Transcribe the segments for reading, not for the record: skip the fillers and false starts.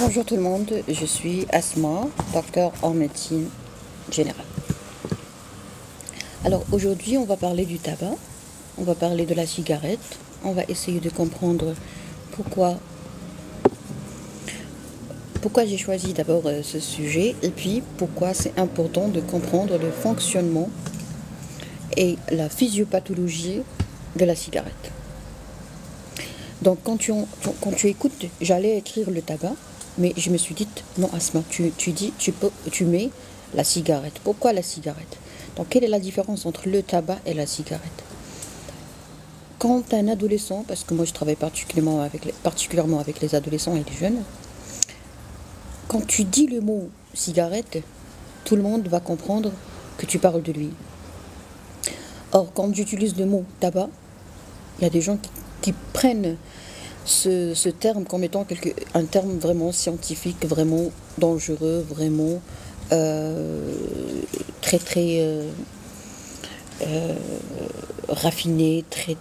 Bonjour tout le monde, je suis Asma, docteur en médecine générale. Alors aujourd'hui on va parler du tabac, on va parler de la cigarette, on va essayer de comprendre pourquoi j'ai choisi d'abord ce sujet et puis pourquoi c'est important de comprendre le fonctionnement et la physiopathologie de la cigarette. Donc quand tu écoutes, j'allais écrire le tabac, mais je me suis dit, non Asma, tu mets la cigarette. Pourquoi la cigarette? Donc quelle est la différence entre le tabac et la cigarette? Quand un adolescent, parce que moi je travaille particulièrement avec les adolescents et les jeunes, quand tu dis le mot cigarette, tout le monde va comprendre que tu parles de lui. Or, quand j'utilise le mot tabac, il y a des gens qui prennent ce terme comme étant un terme vraiment scientifique, vraiment dangereux, vraiment très raffiné, très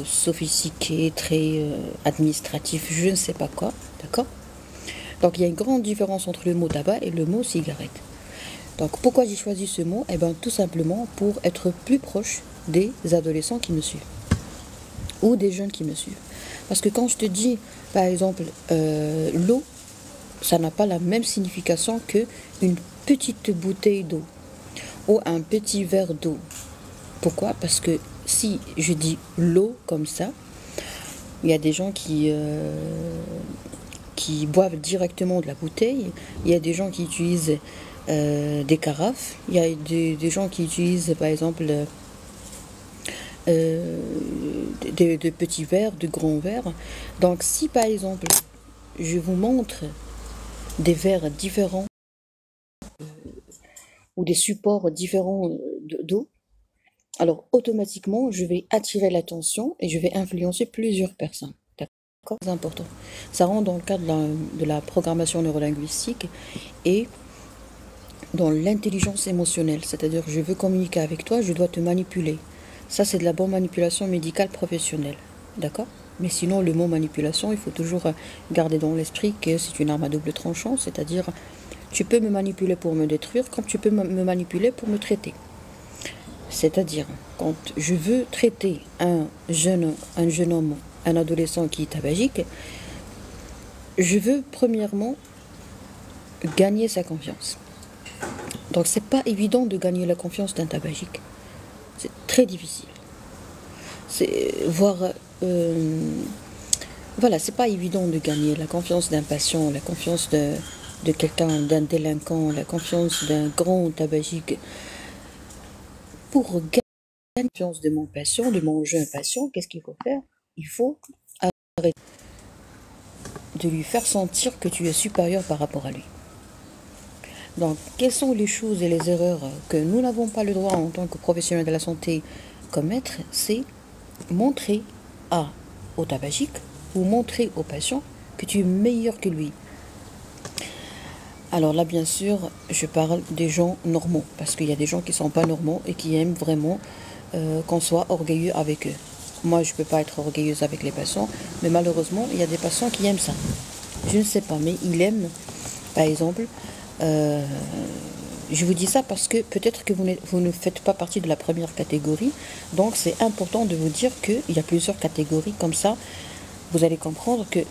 sophistiqué, très administratif, je ne sais pas quoi, d'accord? Donc il y a une grande différence entre le mot tabac et le mot cigarette. Donc pourquoi j'ai choisi ce mot? Eh bien tout simplement pour être plus proche des adolescents qui me suivent ou des jeunes qui me suivent. Parce que quand je te dis, par exemple, l'eau, ça n'a pas la même signification qu'une petite bouteille d'eau ou un petit verre d'eau. Pourquoi? Parce que si je dis l'eau comme ça, il y a des gens qui boivent directement de la bouteille, il y a des gens qui utilisent des carafes, il y a des gens qui utilisent par exemple de petits verres, de grands verres. Donc si par exemple je vous montre des verres différents ou des supports différents d'eau, alors automatiquement je vais attirer l'attention et je vais influencer plusieurs personnes. D'accord? C'est important. Ça rentre dans le cadre de la programmation neurolinguistique et dans l'intelligence émotionnelle, c'est-à-dire je veux communiquer avec toi, je dois te manipuler. Ça, c'est de la bonne manipulation médicale professionnelle. D'accord? Mais sinon, le mot manipulation, il faut toujours garder dans l'esprit que c'est une arme à double tranchant, c'est-à-dire tu peux me manipuler pour me détruire comme tu peux me manipuler pour me traiter. C'est-à-dire, quand je veux traiter un jeune homme, un adolescent qui est tabagique, je veux premièrement gagner sa confiance. Donc, c'est pas évident de gagner la confiance d'un tabagique. C'est très difficile. Voilà, c'est pas évident de gagner la confiance d'un patient, la confiance de quelqu'un, d'un délinquant, la confiance d'un grand tabagique. Pour gagner la confiance de mon patient, de mon jeune patient, qu'est-ce qu'il faut faire? Il faut arrêter de lui faire sentir que tu es supérieur par rapport à lui. Donc, quelles sont les choses et les erreurs que nous n'avons pas le droit en tant que professionnels de la santé commettre? C'est montrer au tabagique ou montrer au patient que tu es meilleur que lui. Alors là, bien sûr, je parle des gens normaux, parce qu'il y a des gens qui ne sont pas normaux et qui aiment vraiment qu'on soit orgueilleux avec eux. Moi, je ne peux pas être orgueilleuse avec les patients, mais malheureusement, il y a des patients qui aiment ça. Je ne sais pas, mais ils aiment, par exemple, je vous dis ça parce que peut-être que vous ne faites pas partie de la première catégorie. Donc c'est important de vous dire qu'il y a plusieurs catégories. Comme ça, vous allez comprendre que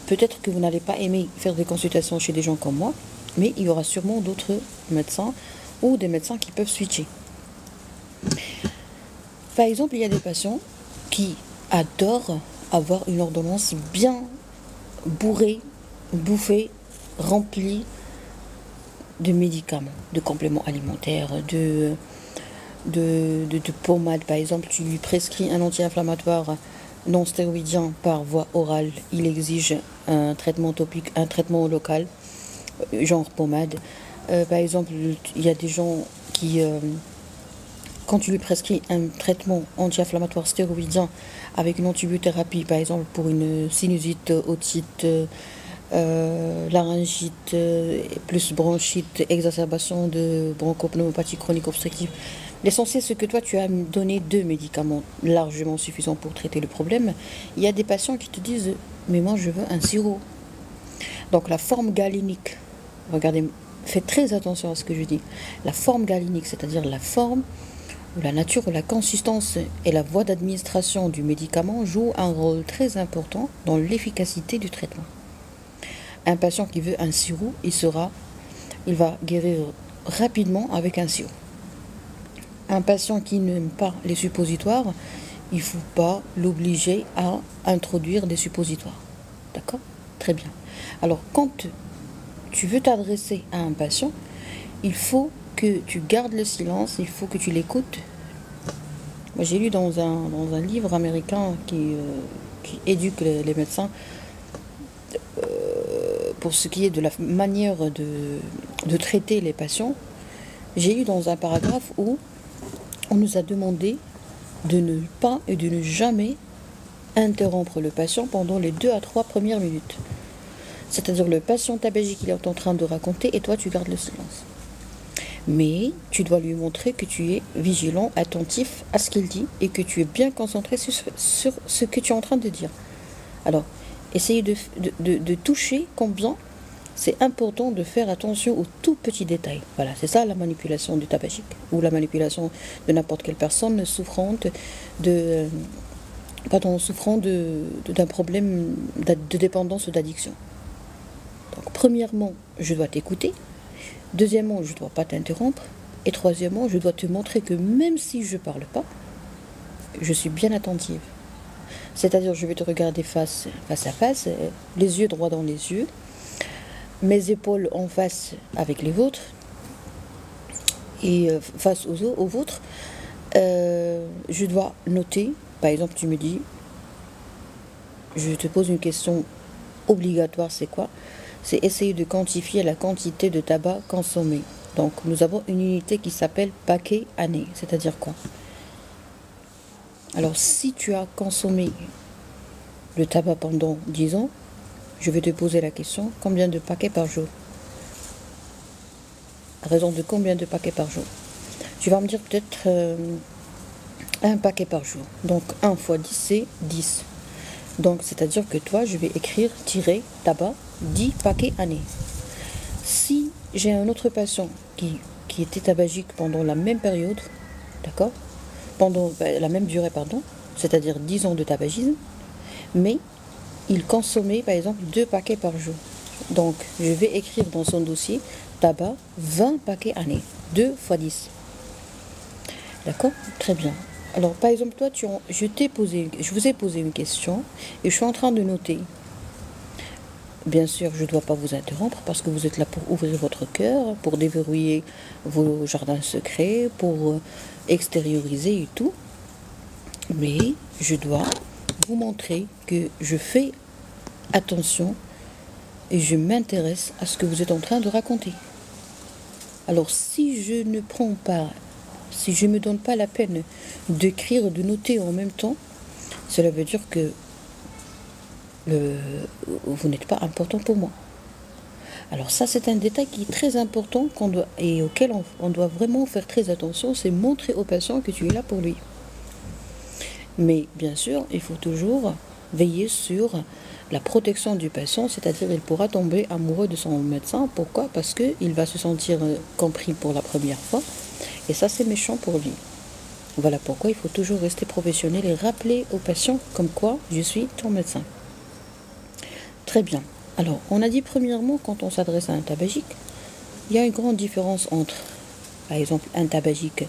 peut-être que vous n'allez pas aimer faire des consultations chez des gens comme moi, mais il y aura sûrement d'autres médecins ou des médecins qui peuvent switcher. Par exemple, il y a des patients qui adorent avoir une ordonnance bien bourrée, bouffée, remplie de médicaments, de compléments alimentaires, de pommades. Par exemple, tu lui prescris un anti-inflammatoire non stéroïdien par voie orale, il exige un traitement topique, un traitement local, genre pommade. Par exemple, il y a des gens qui, quand tu lui prescris un traitement anti-inflammatoire stéroïdien avec une antibiothérapie, par exemple pour une sinusite, otite, laryngite, plus bronchite, exacerbation de bronchopneumopathie chronique obstructive. L'essentiel, c'est que toi, tu as donné 2 médicaments largement suffisants pour traiter le problème. Il y a des patients qui te disent, mais moi, je veux un sirop. Donc la forme galénique, regardez, faites très attention à ce que je dis. La forme galénique, c'est-à-dire la forme ou la nature ou la consistance et la voie d'administration du médicament jouent un rôle très important dans l'efficacité du traitement. Un patient qui veut un sirop, il va guérir rapidement avec un sirop. Un patient qui n'aime pas les suppositoires, il ne faut pas l'obliger à introduire des suppositoires. D'accord? Très bien. Alors, quand tu veux t'adresser à un patient, il faut que tu gardes le silence, il faut que tu l'écoutes. Moi, j'ai lu dans un livre américain qui éduque les médecins pour ce qui est de la manière de traiter les patients. J'ai lu dans un paragraphe où on nous a demandé de ne pas et de ne jamais interrompre le patient pendant les 2 à 3 premières minutes. C'est-à-dire le patient tabagique, il est en train de raconter et toi tu gardes le silence. Mais tu dois lui montrer que tu es vigilant, attentif à ce qu'il dit et que tu es bien concentré sur ce que tu es en train de dire. Alors, essayez de toucher combien c'est important de faire attention aux tout petits détails. Voilà, c'est ça la manipulation du tabagique ou la manipulation de n'importe quelle personne souffrant d'un problème de dépendance ou d'addiction. Donc, premièrement, je dois t'écouter. Deuxièmement, je ne dois pas t'interrompre. Et troisièmement, je dois te montrer que même si je ne parle pas, je suis bien attentive. C'est-à-dire, je vais te regarder face à face, les yeux droits dans les yeux, mes épaules en face avec les vôtres, et face aux vôtres. Je dois noter, par exemple, tu me dis, je te pose une question obligatoire, c'est quoi? C'est essayer de quantifier la quantité de tabac consommé. Donc, nous avons une unité qui s'appelle paquet année. C'est-à-dire quoi? Alors, si tu as consommé le tabac pendant 10 ans, je vais te poser la question, combien de paquets par jour? À raison de combien de paquets par jour? Tu vas me dire peut-être un paquet par jour. Donc, 1 fois 10, c'est 10. Donc, c'est-à-dire que toi, je vais écrire tabac 10 paquets année. Si j'ai un autre patient qui était tabagique pendant la même période, d'accord, pendant la même durée, pardon, c'est-à-dire 10 ans de tabagisme, mais il consommait par exemple 2 paquets par jour. Donc, je vais écrire dans son dossier tabac 20 paquets année, 2 fois 10. D'accord? Très bien. Alors, par exemple, toi, je vous ai posé une question et je suis en train de noter. Bien sûr, je ne dois pas vous interrompre parce que vous êtes là pour ouvrir votre cœur, pour déverrouiller vos jardins secrets, pour extérioriser et tout. Mais je dois vous montrer que je fais attention et je m'intéresse à ce que vous êtes en train de raconter. Alors, si je me donne pas la peine d'écrire, de noter en même temps, cela veut dire que vous n'êtes pas important pour moi. Alors ça, c'est un détail qui est très important et auquel on doit vraiment faire très attention, c'est montrer au patient que tu es là pour lui. Mais bien sûr, il faut toujours veiller sur la protection du patient, c'est-à-dire il pourra tomber amoureux de son médecin. Pourquoi? Parce qu'il va se sentir compris pour la première fois, et ça c'est méchant pour lui. Voilà pourquoi il faut toujours rester professionnel et rappeler au patient comme quoi je suis ton médecin. Très bien. Alors, on a dit premièrement, quand on s'adresse à un tabagique, il y a une grande différence entre, par exemple, un tabagique.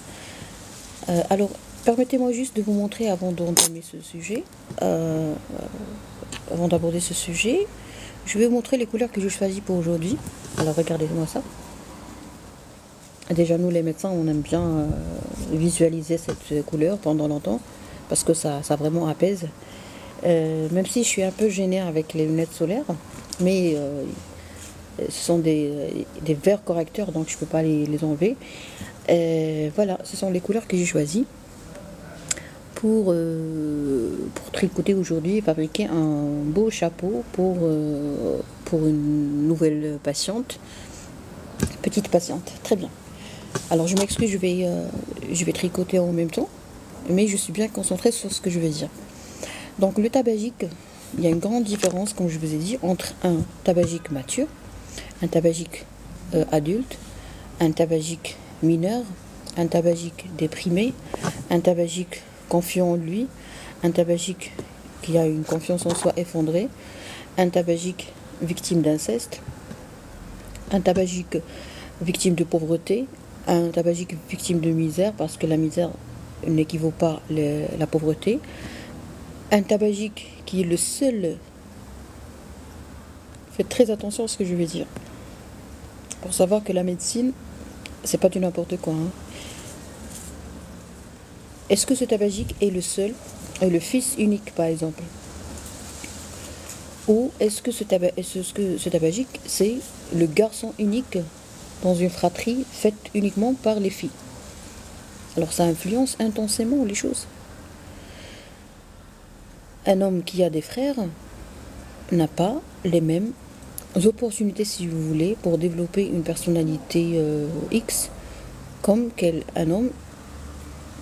Alors, permettez-moi juste de vous montrer avant d'entamer ce sujet. Avant d'aborder ce sujet, je vais vous montrer les couleurs que j'ai choisies pour aujourd'hui. Alors, regardez-moi ça. Déjà, nous, les médecins, on aime bien visualiser cette couleur pendant longtemps parce que ça vraiment apaise. Même si je suis un peu gênée avec les lunettes solaires, mais ce sont des verres correcteurs, donc je ne peux pas les enlever. Voilà, ce sont les couleurs que j'ai choisies pour tricoter aujourd'hui et fabriquer un beau chapeau pour une nouvelle patiente, petite patiente. Très bien. Alors je m'excuse, je vais tricoter en même temps, mais je suis bien concentrée sur ce que je vais dire. Donc le tabagique, il y a une grande différence, comme je vous ai dit, entre un tabagique mature, un tabagique adulte, un tabagique mineur, un tabagique déprimé, un tabagique confiant en lui, un tabagique qui a une confiance en soi effondrée, un tabagique victime d'inceste, un tabagique victime de pauvreté, un tabagique victime de misère, parce que la misère n'équivaut pas à la pauvreté, un tabagique qui est le seul. Faites très attention à ce que je vais dire, pour savoir que la médecine, c'est pas du n'importe quoi, hein. Est-ce que ce tabagique est le seul, est le fils unique par exemple? Ou est-ce que ce tabagique, c'est le garçon unique dans une fratrie faite uniquement par les filles? Alors ça influence intensément les choses. Un homme qui a des frères n'a pas les mêmes opportunités, si vous voulez, pour développer une personnalité X, comme un homme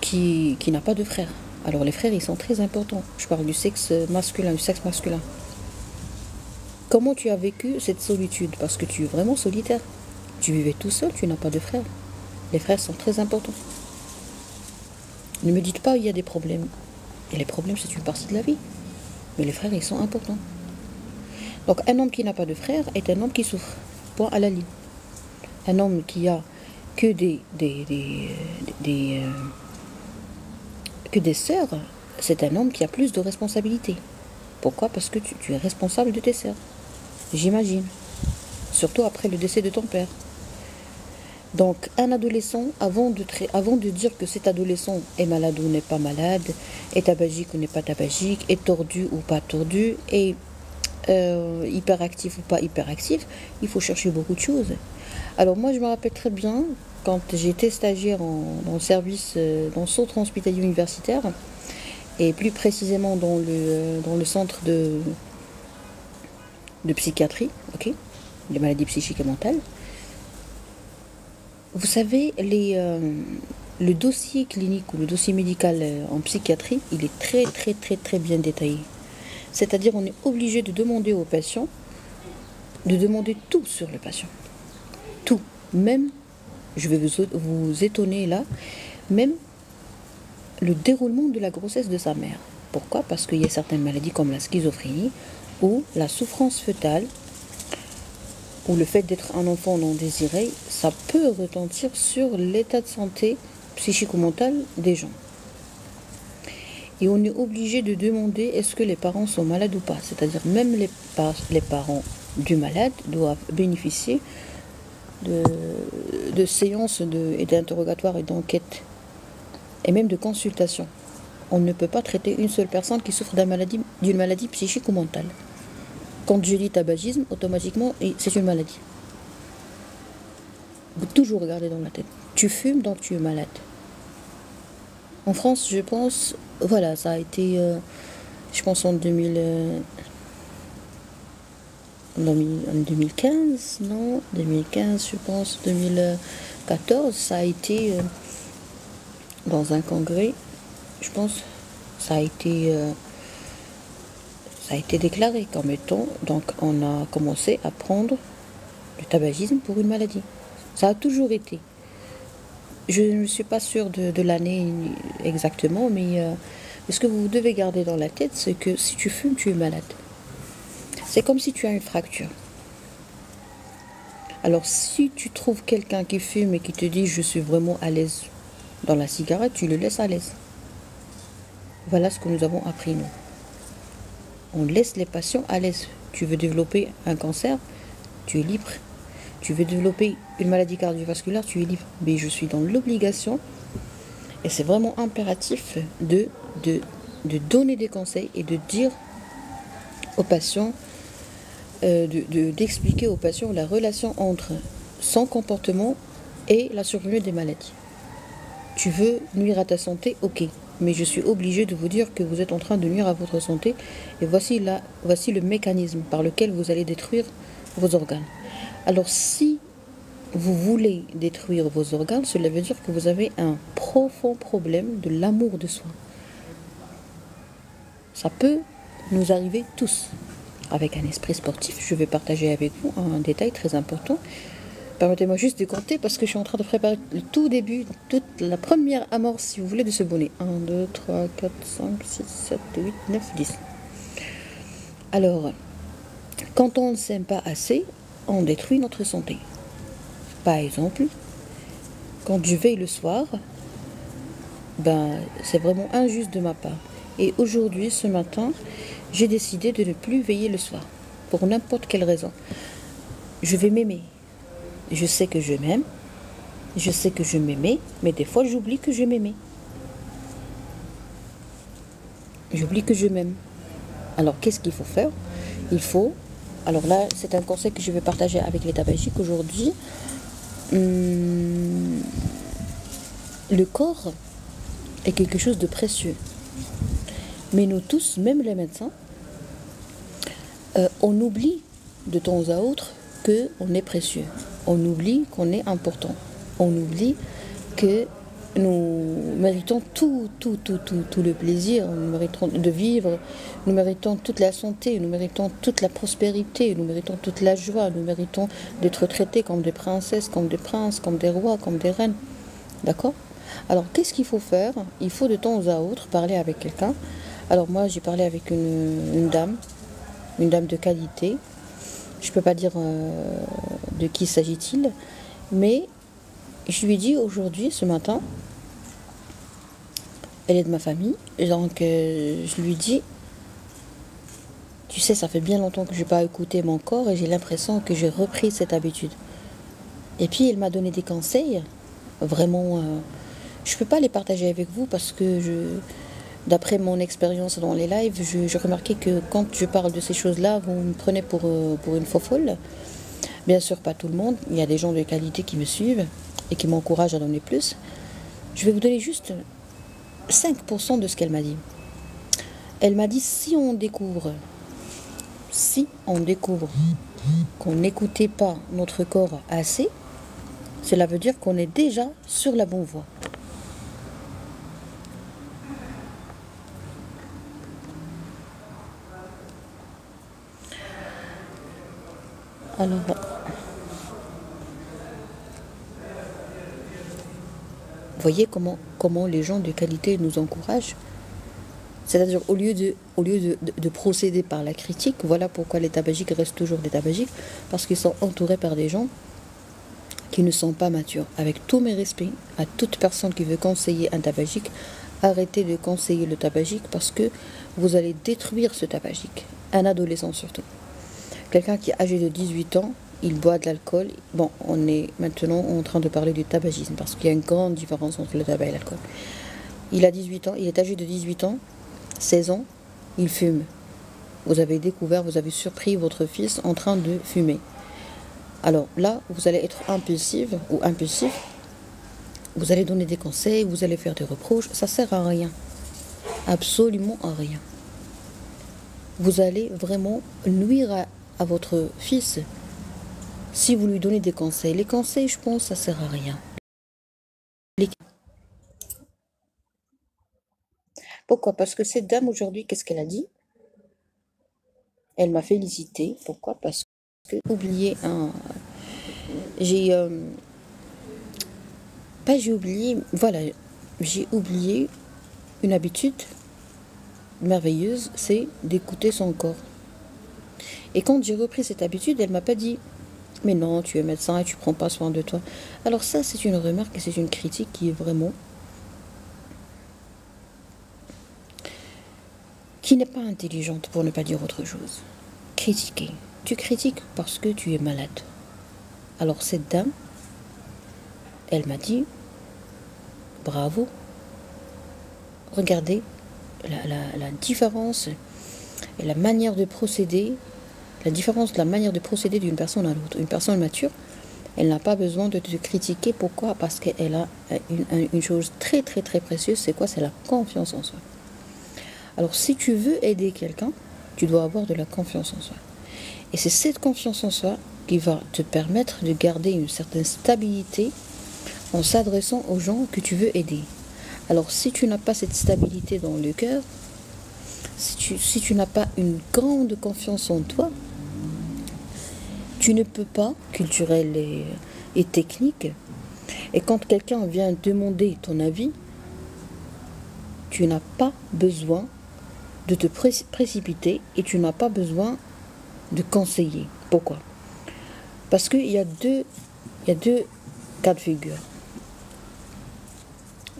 qui n'a pas de frères. Alors les frères, ils sont très importants. Je parle du sexe masculin, Comment tu as vécu cette solitude? Parce que tu es vraiment solitaire. Tu vivais tout seul, tu n'as pas de frères. Les frères sont très importants. Ne me dites pas il y a des problèmes. Et les problèmes, c'est une partie de la vie. Mais les frères, ils sont importants. Donc un homme qui n'a pas de frères est un homme qui souffre. Point à la ligne. Un homme qui a que des sœurs, c'est un homme qui a plus de responsabilités. Pourquoi? Parce que tu es responsable de tes sœurs. J'imagine. Surtout après le décès de ton père. Donc un adolescent, avant de dire que cet adolescent est malade ou n'est pas malade, est tabagique ou n'est pas tabagique, est tordu ou pas tordu, est hyperactif ou pas hyperactif, il faut chercher beaucoup de choses. Alors moi je me rappelle très bien, quand j'étais stagiaire dans le service, dans le centre hospitalier universitaire, et plus précisément dans le centre de psychiatrie, ok, des maladies psychiques et mentales. Vous savez, le dossier clinique ou le dossier médical en psychiatrie, il est très très très très bien détaillé. C'est-à-dire on est obligé de demander au patient, de demander tout sur le patient. Tout. Même, je vais vous étonner là, même le déroulement de la grossesse de sa mère. Pourquoi? Parce qu'il y a certaines maladies comme la schizophrénie ou la souffrance fœtale, ou le fait d'être un enfant non désiré, ça peut retentir sur l'état de santé psychico-mental des gens. Et on est obligé de demander est-ce que les parents sont malades ou pas. C'est-à-dire même les parents du malade doivent bénéficier de séances et d'interrogatoires et d'enquêtes, et même de consultations. On ne peut pas traiter une seule personne qui souffre d'une maladie psychique ou mentale. Quand je dis tabagisme, automatiquement, c'est une maladie. Vous toujours regarder dans la tête. Tu fumes, donc tu es malade. En France, je pense, voilà, ça a été, je pense en 2015, non, 2015, je pense, 2014, ça a été dans un congrès, je pense, ça a été déclaré comme étant, donc on a commencé à prendre le tabagisme pour une maladie. Ça a toujours été. Je ne suis pas sûre de l'année exactement, mais ce que vous devez garder dans la tête, c'est que si tu fumes, tu es malade. C'est comme si tu as une fracture. Alors si tu trouves quelqu'un qui fume et qui te dit je suis vraiment à l'aise dans la cigarette, tu le laisses à l'aise. Voilà ce que nous avons appris nous. On laisse les patients à l'aise. Tu veux développer un cancer, tu es libre. Tu veux développer une maladie cardiovasculaire, tu es libre. Mais je suis dans l'obligation, et c'est vraiment impératif, de donner des conseils et de dire aux patients, d'expliquer aux patients la relation entre son comportement et la survenue des maladies. Tu veux nuire à ta santé, ok. Mais je suis obligée de vous dire que vous êtes en train de nuire à votre santé. Et voici le mécanisme par lequel vous allez détruire vos organes. Alors si vous voulez détruire vos organes, cela veut dire que vous avez un profond problème de l'amour de soi. Ça peut nous arriver tous. Avec un esprit sportif, je vais partager avec vous un détail très important. Permettez-moi juste de compter parce que je suis en train de préparer le tout début, toute la première amorce, si vous voulez, de ce bonnet. 1, 2, 3, 4, 5, 6, 7, 8, 9, 10. Alors, quand on ne s'aime pas assez, on détruit notre santé. Par exemple, quand je veille le soir, c'est vraiment injuste de ma part. Et aujourd'hui, ce matin, j'ai décidé de ne plus veiller le soir, pour n'importe quelle raison. Je vais m'aimer. Je sais que je m'aime, je sais que je m'aimais, mais des fois j'oublie que je m'aimais. J'oublie que je m'aime. Alors qu'est-ce qu'il faut faire? Il faut, alors là c'est un conseil que je vais partager avec les tabagiques aujourd'hui. Le corps est quelque chose de précieux. Mais nous tous, même les médecins, on oublie de temps à autre qu'on est précieux. On oublie qu'on est important. On oublie que nous méritons tout le plaisir, nous méritons de vivre, nous méritons toute la santé, nous méritons toute la prospérité, nous méritons toute la joie, nous méritons d'être traités comme des princesses, comme des princes, comme des rois, comme des reines. D'accord? Alors, qu'est-ce qu'il faut faire? Il faut de temps à autre parler avec quelqu'un. Alors moi, j'ai parlé avec une dame de qualité. Je ne peux pas dire de qui s'agit-il, mais je lui ai dit aujourd'hui, ce matin, elle est de ma famille, donc je lui dis, tu sais, ça fait bien longtemps que je n'ai pas écouté mon corps et j'ai l'impression que j'ai repris cette habitude. Et puis elle m'a donné des conseils, vraiment, je ne peux pas les partager avec vous parce que d'après mon expérience dans les lives, j'ai remarqué que quand je parle de ces choses-là, vous me prenez pour une faux-folle. Bien sûr, pas tout le monde. Il y a des gens de qualité qui me suivent et qui m'encouragent à donner plus. Je vais vous donner juste 5% de ce qu'elle m'a dit. Elle m'a dit, si on découvre qu'on n'écoutait pas notre corps assez, cela veut dire qu'on est déjà sur la bonne voie. Alors, voyez comment les gens de qualité nous encouragent. C'est-à-dire, au lieu de procéder par la critique, voilà pourquoi les tabagiques restent toujours des tabagiques, parce qu'ils sont entourés par des gens qui ne sont pas matures. Avec tous mes respects à toute personne qui veut conseiller un tabagique, arrêtez de conseiller le tabagique parce que vous allez détruire ce tabagique. Un adolescent surtout. Quelqu'un qui est âgé de 18 ans, il boit de l'alcool. Bon, on est maintenant en train de parler du tabagisme parce qu'il y a une grande différence entre le tabac et l'alcool. Il a 18 ans, il est âgé de 18 ans, 16 ans, il fume. Vous avez découvert, vous avez surpris votre fils en train de fumer. Alors là, vous allez être impulsive ou impulsif. Vous allez donner des conseils, vous allez faire des reproches. Ça sert à rien. Absolument à rien. Vous allez vraiment nuire à votre fils si vous lui donnez des conseils. Les conseils, je pense, ça sert à rien. Pourquoi? Parce que cette dame aujourd'hui, qu'est-ce qu'elle a dit? Elle m'a félicité. Pourquoi? Parce que oublié un... J'ai oublié une habitude merveilleuse, c'est d'écouter son corps. Et quand j'ai repris cette habitude, elle m'a pas dit mais non, tu es médecin et tu prends pas soin de toi. Alors ça, c'est une remarque et c'est une critique qui est vraiment qui n'est pas intelligente, pour ne pas dire autre chose. Critiquer. Tu critiques parce que tu es malade. Alors cette dame, elle m'a dit bravo. Regardez la différence et la manière de procéder, la différence de la manière de procéder d'une personne à l'autre. Une personne mature, elle n'a pas besoin de te critiquer. Pourquoi? Parce qu'elle a une chose très très très précieuse, c'est quoi? C'est la confiance en soi. Alors si tu veux aider quelqu'un, tu dois avoir de la confiance en soi. Et c'est cette confiance en soi qui va te permettre de garder une certaine stabilité en s'adressant aux gens que tu veux aider. Alors si tu n'as pas cette stabilité dans le cœur, si tu n'as pas une grande confiance en toi, tu ne peux pas, culturel et technique, et quand quelqu'un vient demander ton avis, tu n'as pas besoin de te précipiter et tu n'as pas besoin de conseiller. Pourquoi? Parce qu'il y a deux cas de figure.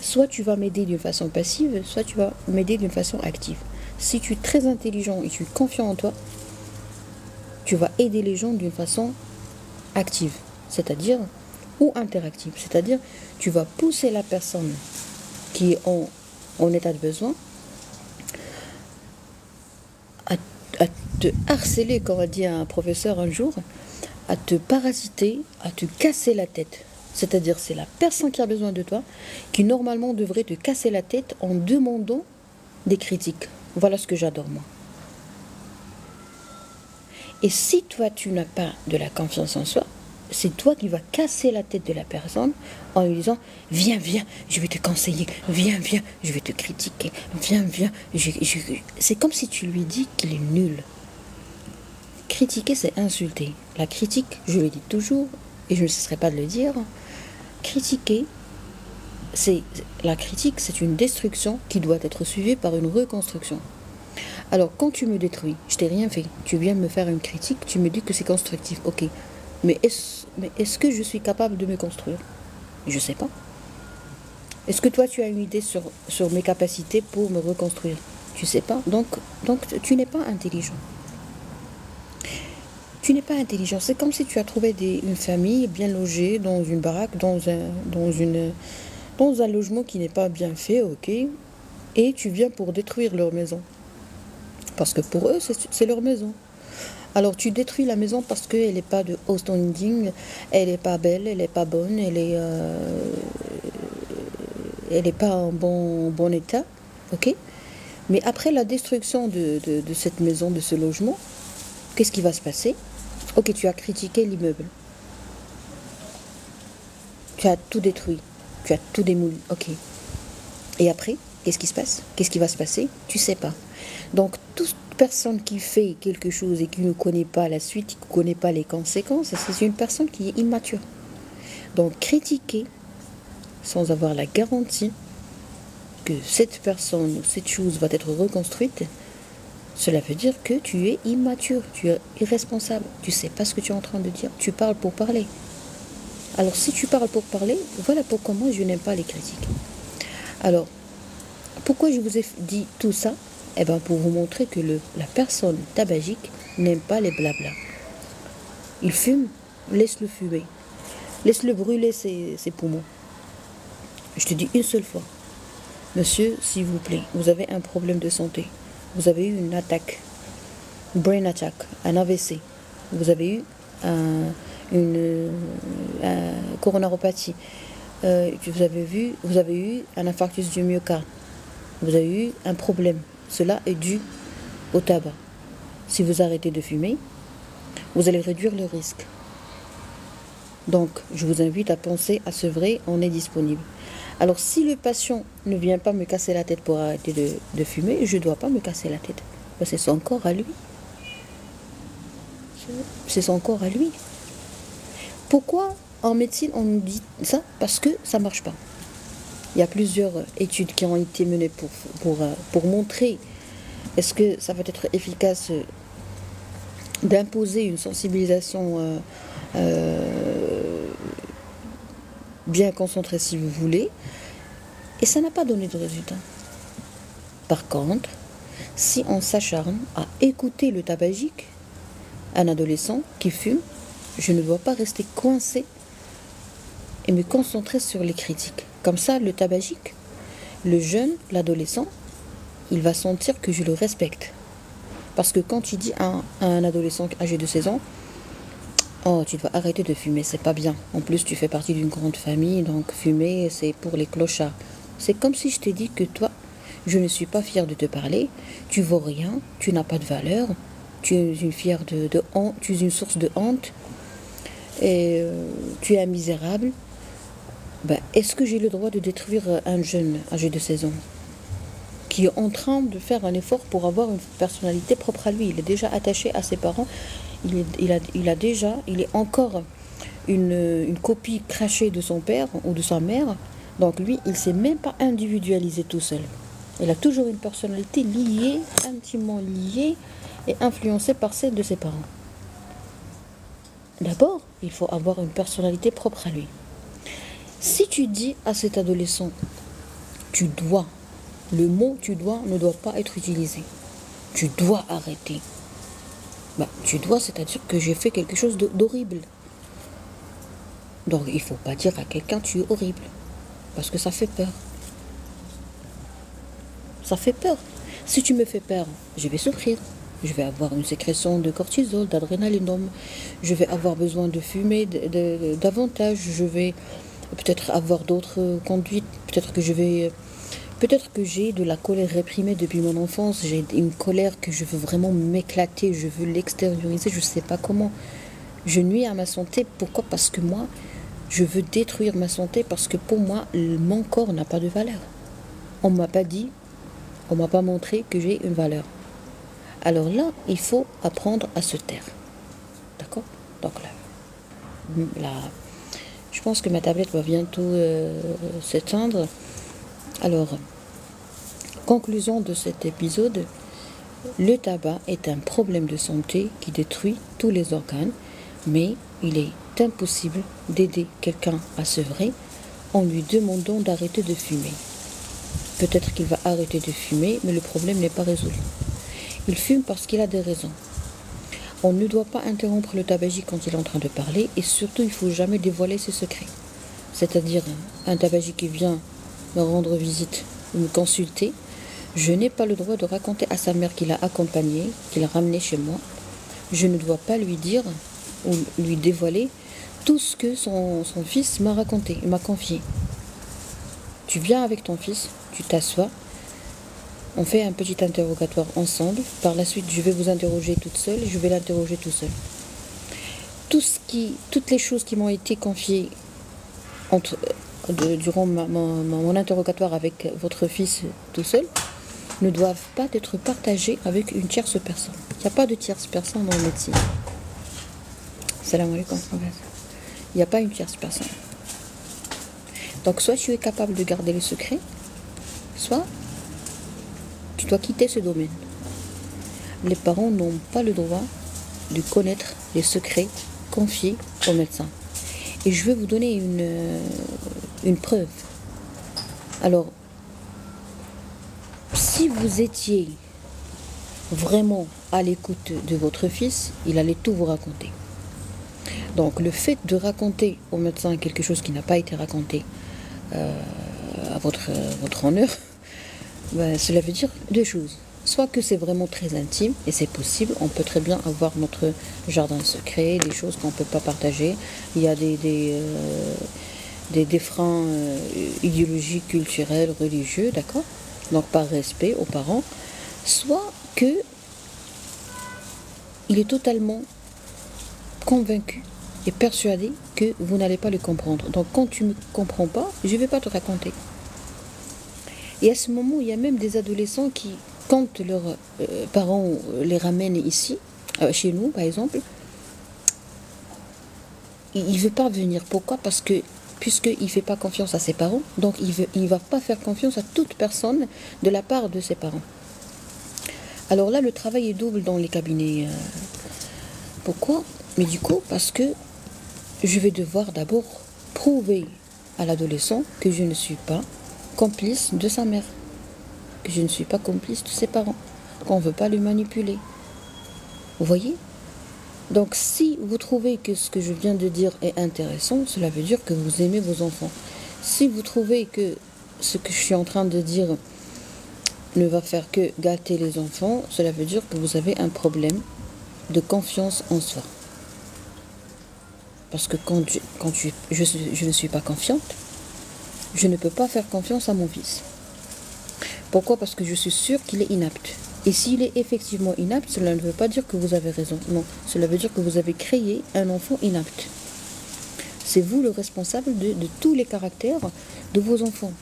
Soit tu vas m'aider d'une façon passive, soit tu vas m'aider d'une façon active. Si tu es très intelligent et tu es confiant en toi, tu vas aider les gens d'une façon active, c'est-à-dire, ou interactive, c'est-à-dire, tu vas pousser la personne qui est en état de besoin à te harceler, comme a dit un professeur un jour, à te parasiter, à te casser la tête. C'est-à-dire, c'est la personne qui a besoin de toi qui normalement devrait te casser la tête en demandant des critiques. Voilà ce que j'adore, moi. Et si toi, tu n'as pas de la confiance en soi, c'est toi qui vas casser la tête de la personne en lui disant « Viens, viens, je vais te conseiller. Viens, viens, je vais te critiquer. Viens, viens. » C'est comme si tu lui dis qu'il est nul. Critiquer, c'est insulter. La critique, je le dis toujours, et je ne cesserai pas de le dire, critiquer, la critique, c'est une destruction qui doit être suivie par une reconstruction. Alors, quand tu me détruis, je t'ai rien fait, tu viens me faire une critique, tu me dis que c'est constructif, ok. Mais est-ce que je suis capable de me construire? Je ne sais pas. Est-ce que toi, tu as une idée sur mes capacités pour me reconstruire? Tu ne sais pas. Donc, tu n'es pas intelligent. Tu n'es pas intelligent. C'est comme si tu as trouvé une famille bien logée dans une baraque, dans un logement qui n'est pas bien fait, ok, et tu viens pour détruire leur maison. Parce que pour eux, c'est leur maison. Alors tu détruis la maison parce qu'elle n'est pas de haut standing, elle n'est pas belle, elle n'est pas bonne, elle n'est pas en bon état, ok. Mais après la destruction de cette maison, de ce logement, qu'est-ce qui va se passer? Ok, tu as critiqué l'immeuble. Tu as tout détruit. Tu as tout démoli. Ok. Et après, qu'est-ce qui se passe? Qu'est-ce qui va se passer? Tu sais pas. Donc, toute personne qui fait quelque chose et qui ne connaît pas la suite, qui ne connaît pas les conséquences, c'est une personne qui est immature. Donc, critiquer sans avoir la garantie que cette personne ou cette chose va être reconstruite, cela veut dire que tu es immature, tu es irresponsable, tu ne sais pas ce que tu es en train de dire, tu parles pour parler. Alors si tu parles pour parler, voilà pourquoi moi je n'aime pas les critiques. Alors, pourquoi je vous ai dit tout ça? Eh bien pour vous montrer que la personne tabagique n'aime pas les blablas. Il fume, laisse-le fumer. Laisse-le brûler ses poumons. Je te dis une seule fois. Monsieur, s'il vous plaît, vous avez un problème de santé. Vous avez eu une attaque, brain attack, un AVC. Vous avez eu une coronaropathie. Vous avez eu un infarctus du myocarde. Vous avez eu un problème. Cela est dû au tabac. Si vous arrêtez de fumer, vous allez réduire le risque. Donc, je vous invite à penser à sevrer, on est disponible. Alors, si le patient ne vient pas me casser la tête pour arrêter de fumer, je ne dois pas me casser la tête. C'est son corps à lui. C'est son corps à lui. Pourquoi en médecine on nous dit ça? Parce que ça ne marche pas. Il y a plusieurs études qui ont été menées pour montrer est-ce que ça va être efficace d'imposer une sensibilisation bien concentrée si vous voulez, et ça n'a pas donné de résultat. Par contre, si on s'acharne à écouter le tabagique, un adolescent qui fume, je ne dois pas rester coincé et me concentrer sur les critiques. Comme ça, le tabagique, le jeune, l'adolescent, il va sentir que je le respecte. Parce que quand tu dis à un adolescent âgé de 16 ans, oh, tu dois arrêter de fumer, c'est pas bien. En plus, tu fais partie d'une grande famille, donc fumer, c'est pour les clochards. C'est comme si je t'ai dit que toi, je ne suis pas fière de te parler, tu vaux rien, tu n'as pas de valeur, tu es une fière de honte, tu es une source de honte, et tu es un misérable. Ben, est-ce que j'ai le droit de détruire un jeune âgé de 16 ans qui est en train de faire un effort pour avoir une personnalité propre à lui. Il est déjà attaché à ses parents. Il est encore une copie crachée de son père ou de sa mère. Donc lui, il ne s'est même pas individualisé tout seul. Il a toujours une personnalité liée, intimement liée et influencée par celle de ses parents. D'abord, il faut avoir une personnalité propre à lui. Si tu dis à cet adolescent, tu dois, le mot tu dois ne doit pas être utilisé. Tu dois arrêter. Tu dois, c'est-à-dire que j'ai fait quelque chose d'horrible. Donc il ne faut pas dire à quelqu'un tu es horrible. Parce que ça fait peur. Ça fait peur. Si tu me fais peur, je vais souffrir. Je vais avoir une sécrétion de cortisol, d'adrénaline. Je vais avoir besoin de fumer davantage. Je vais peut-être avoir d'autres conduites. Peut-être que j'ai de la colère réprimée depuis mon enfance. J'ai une colère que je veux vraiment m'éclater. Je veux l'extérioriser. Je ne sais pas comment. Je nuis à ma santé. Pourquoi? Parce que moi, je veux détruire ma santé. Parce que pour moi, mon corps n'a pas de valeur. On ne m'a pas dit, on ne m'a pas montré que j'ai une valeur. Alors là, il faut apprendre à se taire. D'accord? Donc là, je pense que ma tablette va bientôt s'éteindre. Alors, conclusion de cet épisode, le tabac est un problème de santé qui détruit tous les organes, mais il est impossible d'aider quelqu'un à sevrer en lui demandant d'arrêter de fumer. Peut-être qu'il va arrêter de fumer, mais le problème n'est pas résolu. Il fume parce qu'il a des raisons. On ne doit pas interrompre le tabagique quand il est en train de parler, et surtout, il ne faut jamais dévoiler ses secrets. C'est-à-dire, un tabagique qui vient me rendre visite ou me consulter, je n'ai pas le droit de raconter à sa mère qu'il a accompagné, qu'il a ramené chez moi. Je ne dois pas lui dire ou lui dévoiler tout ce que son fils m'a raconté, il m'a confié. Tu viens avec ton fils, tu t'assois, on fait un petit interrogatoire ensemble. Par la suite, je vais vous interroger toute seule et je vais l'interroger tout seul. Toutes les choses qui m'ont été confiées durant mon interrogatoire avec votre fils tout seul ne doivent pas être partagées avec une tierce personne. Il n'y a pas de tierce personne dans le médecine. Salam alaikum. Il n'y a pas une tierce personne. Donc soit tu es capable de garder le secret, soit tu dois quitter ce domaine. Les parents n'ont pas le droit de connaître les secrets confiés aux médecins. Et je vais vous donner une preuve. Alors, si vous étiez vraiment à l'écoute de votre fils, il allait tout vous raconter. Donc le fait de raconter au médecin quelque chose qui n'a pas été raconté à votre honneur, cela veut dire deux choses. Soit que c'est vraiment très intime, et c'est possible, on peut très bien avoir notre jardin secret, des choses qu'on ne peut pas partager. Il y a des freins idéologiques, culturels, religieux, d'accord? Donc par respect aux parents. Soit que il est totalement convaincu et persuadé que vous n'allez pas le comprendre. Donc quand tu ne me comprends pas, je ne vais pas te raconter. Et à ce moment, il y a même des adolescents qui, quand leurs parents les ramènent ici, chez nous par exemple, il ne veut pas venir. Pourquoi? Parce que puisqu'il ne fait pas confiance à ses parents, donc il ne va pas faire confiance à toute personne de la part de ses parents. Alors là, le travail est double dans les cabinets. Pourquoi? Médicaux, parce que je vais devoir d'abord prouver à l'adolescent que je ne suis pas complice de sa mère, que je ne suis pas complice de ses parents, qu'on ne veut pas le manipuler. Vous voyez? Donc si vous trouvez que ce que je viens de dire est intéressant, cela veut dire que vous aimez vos enfants. Si vous trouvez que ce que je suis en train de dire ne va faire que gâter les enfants, cela veut dire que vous avez un problème de confiance en soi. Parce que je ne suis pas confiante, je ne peux pas faire confiance à mon fils. Pourquoi? Parce que je suis sûre qu'il est inapte. Et s'il est effectivement inapte, cela ne veut pas dire que vous avez raison. Non, cela veut dire que vous avez créé un enfant inapte. C'est vous le responsable de tous les caractères de vos enfants.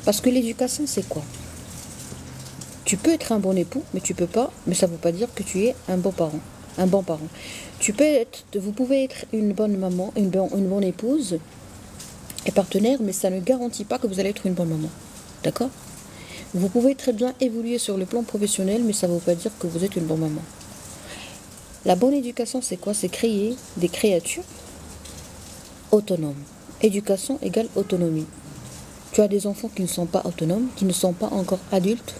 Parce que l'éducation, c'est quoi? Tu peux être un bon époux, mais tu peux pas, mais ça ne veut pas dire que tu es un bon parent. Un bon parent. Vous pouvez être une bonne maman, une bonne épouse et partenaire, mais ça ne garantit pas que vous allez être une bonne maman. D'accord? Vous pouvez très bien évoluer sur le plan professionnel, mais ça ne veut pas dire que vous êtes une bonne maman. La bonne éducation, c'est quoi? C'est créer des créatures autonomes. Éducation égale autonomie. Tu as des enfants qui ne sont pas autonomes, qui ne sont pas encore adultes.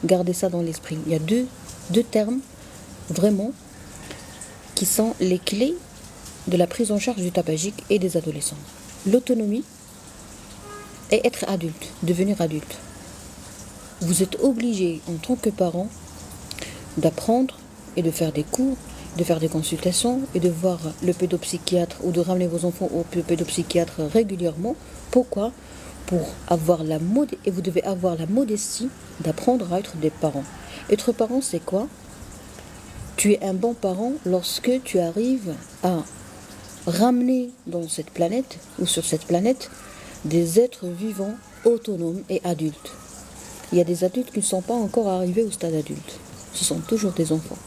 Gardez ça dans l'esprit. Il y a deux termes, vraiment, qui sont les clés de la prise en charge du tabagique et des adolescents. L'autonomie et être adulte, devenir adulte. Vous êtes obligé, en tant que parent, d'apprendre et de faire des cours, de faire des consultations et de voir le pédopsychiatre ou de ramener vos enfants au pédopsychiatre régulièrement. Pourquoi? Pour avoir et vous devez avoir la modestie d'apprendre à être des parents. Être parent, c'est quoi? Tu es un bon parent lorsque tu arrives à ramener dans cette planète ou sur cette planète des êtres vivants, autonomes et adultes. Il y a des adultes qui ne sont pas encore arrivés au stade adulte. Ce sont toujours des enfants.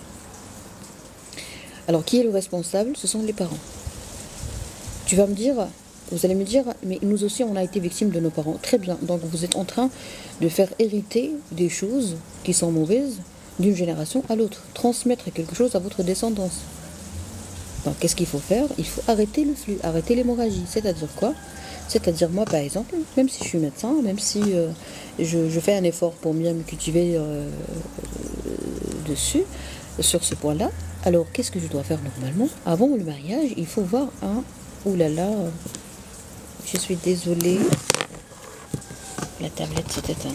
Alors, qui est le responsable? Ce sont les parents. Vous allez me dire, mais nous aussi, on a été victimes de nos parents. Très bien, donc vous êtes en train de faire hériter des choses qui sont mauvaises d'une génération à l'autre. Transmettre quelque chose à votre descendance. Donc, qu'est-ce qu'il faut faire? Il faut arrêter le flux, arrêter l'hémorragie. C'est-à-dire quoi? C'est-à-dire moi, par exemple, même si je suis médecin, même si je fais un effort pour bien me cultiver sur ce point-là, alors qu'est-ce que je dois faire normalement? Avant le mariage, il faut voir un... Ouh là là, je suis désolée. La tablette s'est éteinte.